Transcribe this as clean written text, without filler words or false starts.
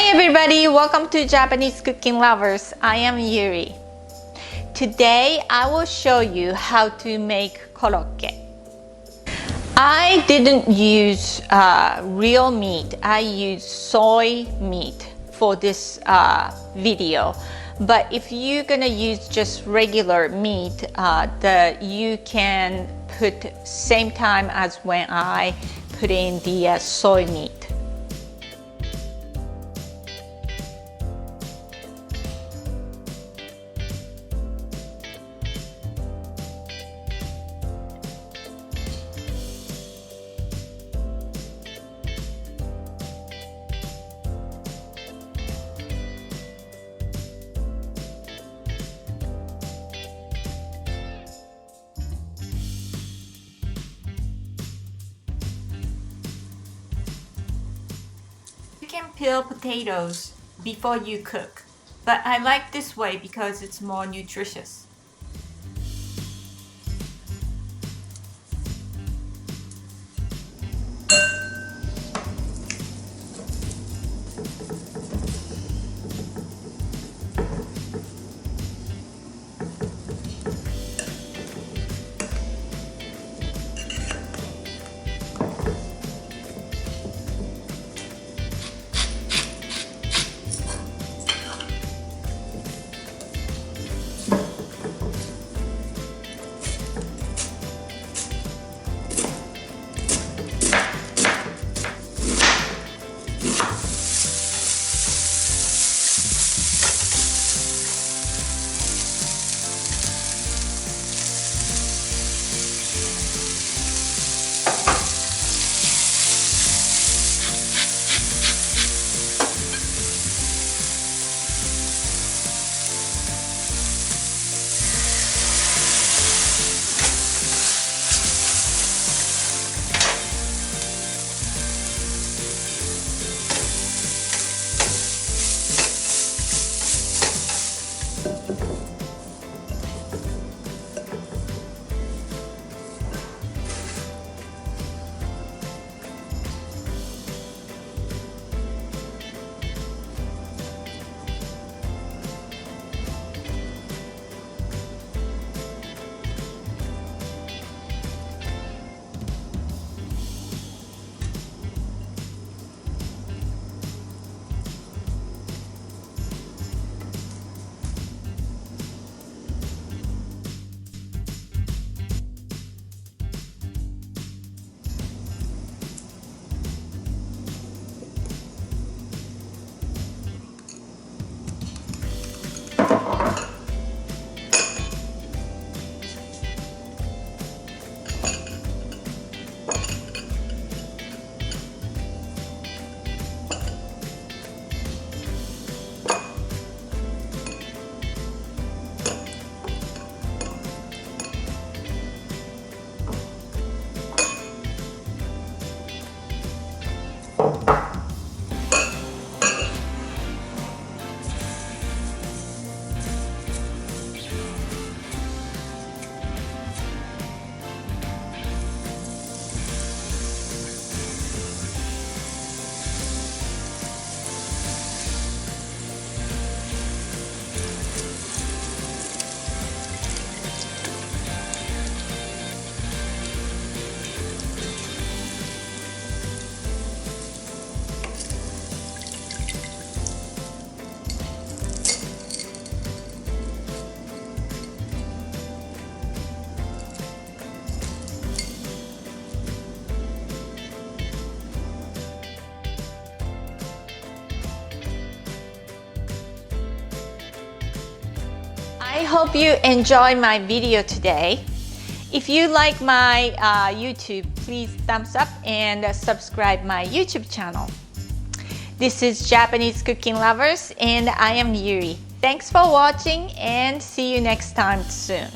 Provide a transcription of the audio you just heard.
Hi everybody, welcome to Japanese Cooking Lovers. I am Yuri. Today I will show you how to make korokke. I didn't use real meat. I used soy meat for this video. But if you're gonna use just regular meat, you can put same time as when I put in the soy meat. You can peel potatoes before you cook, but I like this way because it's more nutritious. I hope you enjoyed my video today. If you like my YouTube, please thumbs up and subscribe my YouTube channel. This is Japanese Cooking Lovers and I am Yuri. Thanks for watching and see you next time soon.